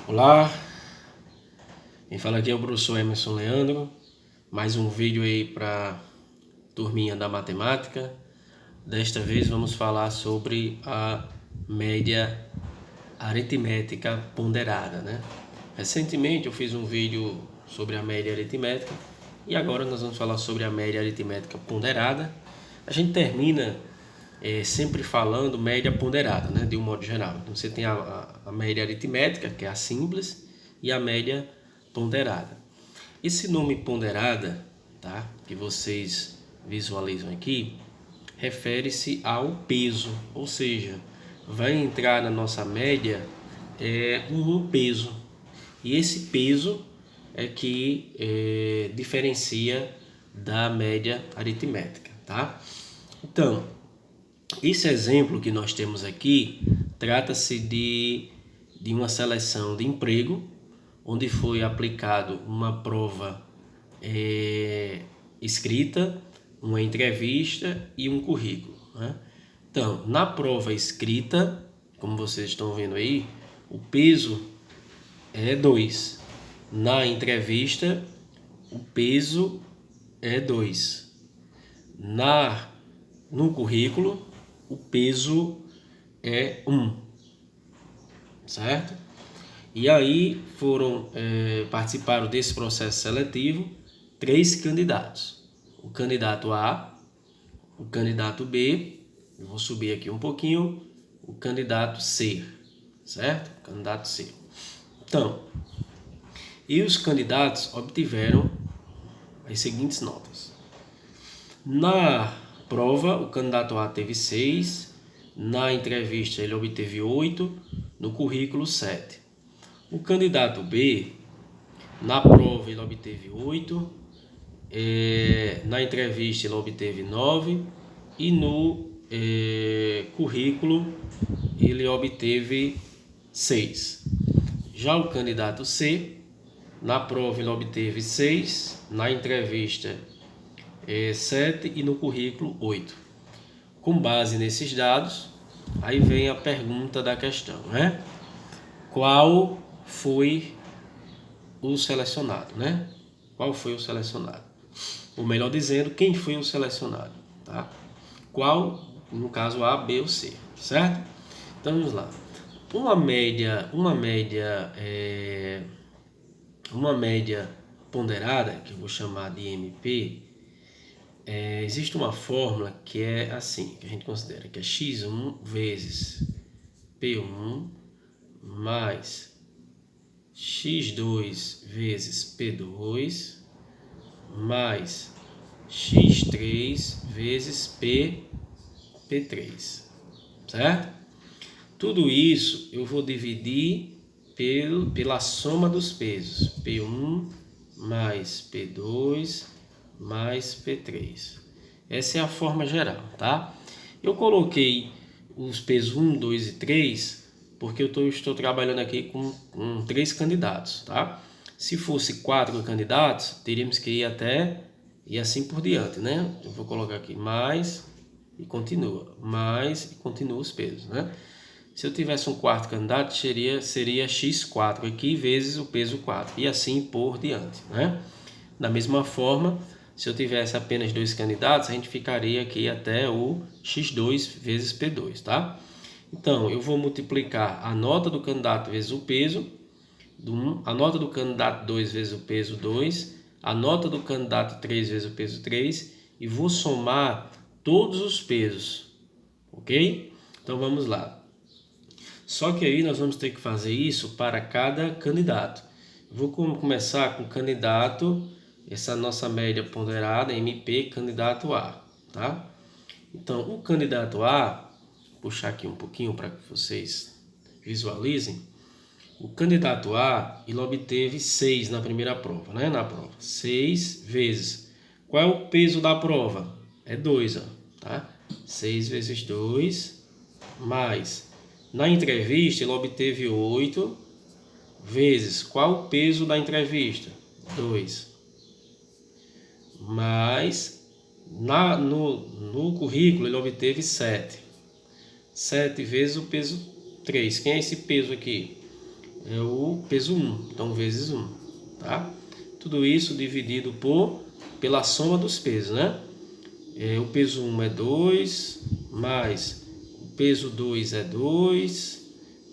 Olá, quem fala aqui é o professor Emerson Leandro. Mais um vídeo aí para turminha da matemática. Desta vez vamos falar sobre a média aritmética ponderada, né? Recentemente eu fiz um vídeo sobre a média aritmética e agora nós vamos falar sobre a média aritmética ponderada. A gente termina sempre falando média ponderada, né, de um modo geral. Então você tem a média aritmética, que é a simples, e a média ponderada. Esse nome ponderada, tá, que vocês visualizam aqui, refere-se ao peso, ou seja, vai entrar na nossa média um peso. E esse peso é que diferencia da média aritmética, tá? Então, esse exemplo que nós temos aqui trata-se de uma seleção de emprego, onde foi aplicado uma prova escrita, uma entrevista e um currículo, né? Então, na prova escrita, como vocês estão vendo aí, o peso é 2. Na entrevista, o peso é 2. No currículo, o peso é 1, certo? E aí participaram desse processo seletivo 3 candidatos. O candidato A, o candidato B, eu vou subir aqui um pouquinho, o candidato C, certo? O candidato C. Então, e os candidatos obtiveram as seguintes notas. Na prova, o candidato A teve 6, na entrevista ele obteve 8, no currículo 7. O candidato B, na prova ele obteve 8, na entrevista ele obteve 9 e no currículo ele obteve 6. Já o candidato C, na prova ele obteve 6, na entrevista 7 e no currículo 8. Com base nesses dados, aí vem a pergunta da questão, né? Qual foi o selecionado, né? Qual foi o selecionado? Ou melhor dizendo, quem foi o selecionado, tá? Qual, no caso A, B ou C, certo? Então vamos lá. Uma média ponderada, que eu vou chamar de MP, existe uma fórmula que é assim, que a gente considera que é x1 vezes p1 mais x2 vezes p2 mais x3 vezes p3, certo? Tudo isso eu vou dividir pela soma dos pesos, P1 mais P2 mais P3. Essa é a forma geral, tá? Eu coloquei os pesos 1, 2 e 3 porque eu estou trabalhando aqui com 3 candidatos, tá? Se fosse 4 candidatos, teríamos que ir até e assim por diante, né? Eu vou colocar aqui mais e continua os pesos, né? Se eu tivesse um quarto candidato, seria x4 aqui vezes o peso 4 e assim por diante, né? Da mesma forma, se eu tivesse apenas 2 candidatos, a gente ficaria aqui até o x2 vezes p2, tá? Então, eu vou multiplicar a nota do candidato vezes o peso, a nota do candidato 2 vezes o peso 2, a nota do candidato 3 vezes o peso 3 e vou somar todos os pesos, ok? Então, vamos lá. Só que aí nós vamos ter que fazer isso para cada candidato. Vou começar com o candidato, essa nossa média ponderada, MP, candidato A, tá? Então, o candidato A, vou puxar aqui um pouquinho para que vocês visualizem. O candidato A, ele obteve 6 na primeira prova, né? Na prova, 6 vezes. Qual é o peso da prova? É 2, ó, tá? 6 vezes 2, mais... Na entrevista, ele obteve 8 vezes. Qual o peso da entrevista? 2. Mais, no currículo, ele obteve 7. 7 vezes o peso 3. Quem é esse peso aqui? é o peso 1, então vezes 1, tá? Tudo isso dividido pela soma dos pesos, né? O peso 1 é 2, mais o peso 2 é 2,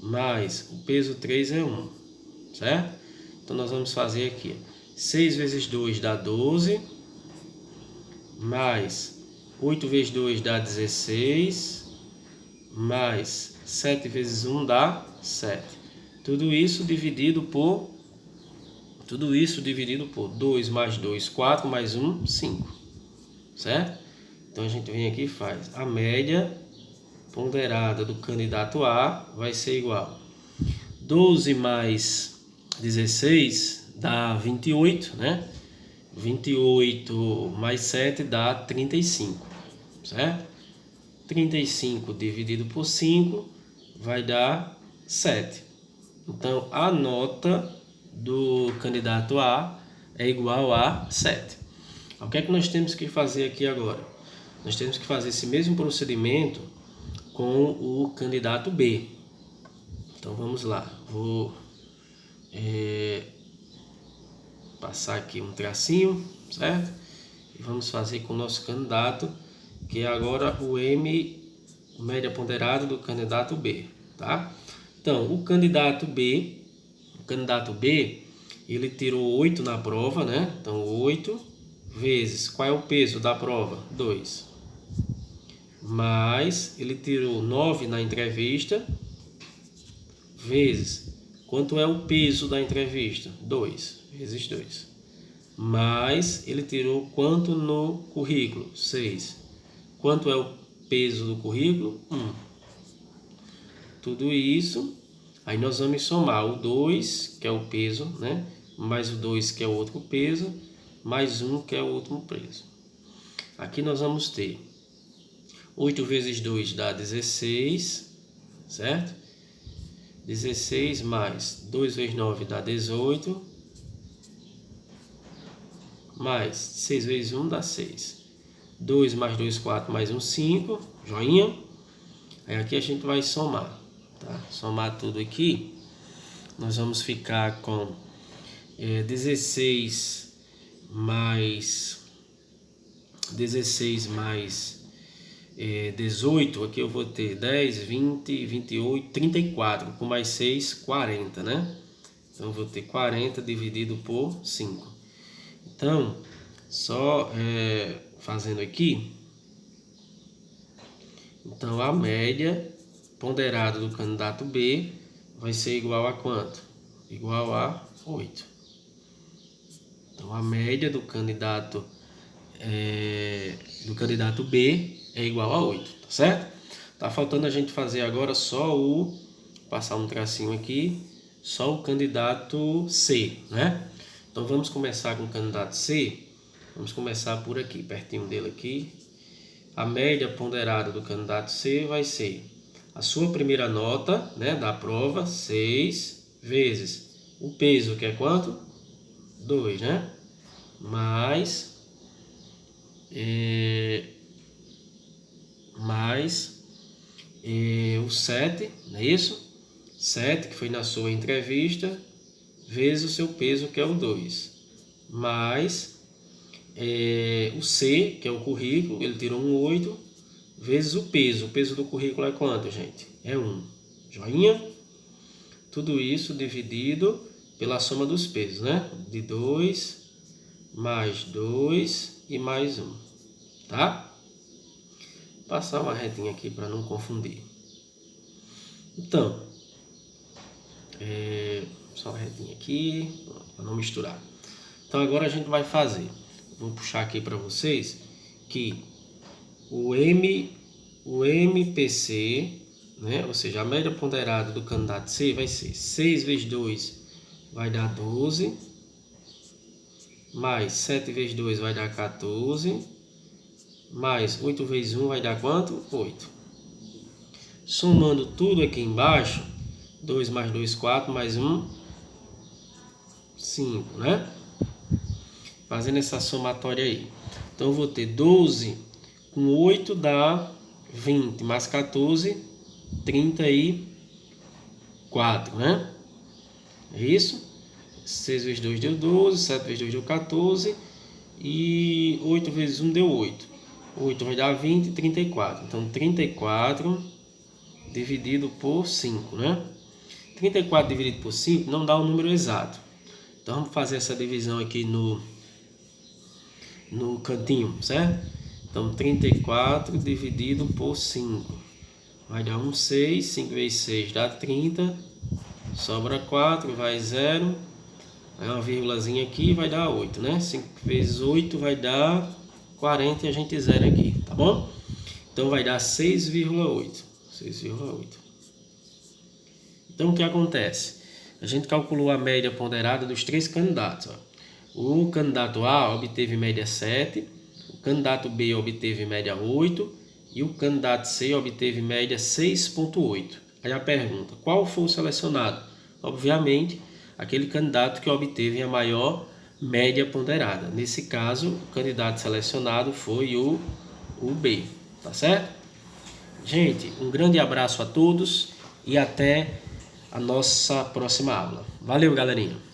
mais o peso 3 é 1, certo? Então nós vamos fazer aqui, 6 vezes 2 dá 12, mais 8 vezes 2 dá 16, mais 7 vezes 1 dá 7. Tudo isso dividido por 2 mais 2, 4, mais 1, 5, certo? Então a gente vem aqui e faz a média ponderada do candidato A vai ser igual 12 mais 16 dá 28, né? 28 mais 7 dá 35, certo? 35 dividido por 5 vai dar 7. Então a nota do candidato A é igual a 7. O que é que nós temos que fazer aqui agora? Nós temos que fazer esse mesmo procedimento com o candidato B. Então vamos lá. Vou passar aqui um tracinho, certo? E vamos fazer com o nosso candidato, que é agora o M, média ponderada do candidato B, tá? Então, o candidato B, ele tirou 8 na prova, né? Então, 8 vezes, qual é o peso da prova? 2. Mais, ele tirou 9 na entrevista, vezes, quanto é o peso da entrevista? 2, vezes 2. Mais, ele tirou quanto no currículo? 6. Quanto é o peso do currículo? 1. Tudo isso, aí nós vamos somar o 2, que é o peso, né? Mais o 2, que é o outro peso, mais 1, que é o último peso. Aqui nós vamos ter 8 vezes 2 dá 16, certo? 16 mais 2 vezes 9 dá 18, mais 6 vezes 1 dá 6. 2 mais 2, 4, mais 1, 5, joinha. Aí aqui a gente vai somar, tá? Somar tudo aqui, nós vamos ficar com 16 mais 18, aqui eu vou ter 10, 20, 28, 34, com mais 6, 40, né? Então eu vou ter 40 dividido por 5. Então, só fazendo aqui, então a média ponderada do candidato B vai ser igual a quanto? Igual a 8. Então a média do candidato B é igual a 8, tá certo? Tá faltando a gente fazer agora só passar um tracinho aqui, só o candidato C, né? Então vamos começar com o candidato C. Vamos começar por aqui, pertinho dele aqui. A média ponderada do candidato C vai ser a sua primeira nota, né, da prova, 6, vezes o peso, que é quanto? 2, né? Mais o 7, não é isso? 7, que foi na sua entrevista, vezes o seu peso, que é o 2. Mais o C, que é o currículo, ele tirou um 8, vezes o peso. O peso do currículo é quanto, gente? É 1. Joinha? Tudo isso dividido pela soma dos pesos, né? De 2, mais 2 e mais 1. Tá? Vou passar uma retinha aqui para não confundir. Então, só uma retinha aqui, para não misturar. Então agora a gente vai fazer. Vou puxar aqui para vocês que o MPC, né? Ou seja, a média ponderada do candidato C vai ser 6 vezes 2 vai dar 12, mais 7 vezes 2 vai dar 14, mais 8 vezes 1 vai dar quanto? 8. Somando tudo aqui embaixo, 2 mais 2, 4, mais 1, 5, né? Fazendo essa somatória aí. Então eu vou ter 12 com 8 dá 20, mais 14, 34, né? É isso? 6 vezes 2 deu 12, 7 vezes 2 deu 14 e 8 vezes 1 deu 8. 8 vai dar 20 e 34. Então 34 dividido por 5, né? 34 dividido por 5 não dá o número exato. Então vamos fazer essa divisão aqui no cantinho, certo? Então 34 dividido por 5 vai dar 6, 5 vezes 6 dá 30, sobra 4, vai 0, vai uma vírgulazinha aqui, vai dar 8, né? 5 vezes 8 vai dar 40 e a gente zera aqui, tá bom? Então vai dar 6,8. 6,8. Então o que acontece? A gente calculou a média ponderada dos 3 candidatos. Ó. O candidato A obteve média 7, o candidato B obteve média 8 e o candidato C obteve média 6,8. Aí a pergunta, qual foi o selecionado? Obviamente, aquele candidato que obteve a maior média ponderada. Nesse caso, o candidato selecionado foi o B, tá certo? Gente, um grande abraço a todos e até a nossa próxima aula. Valeu, galerinha!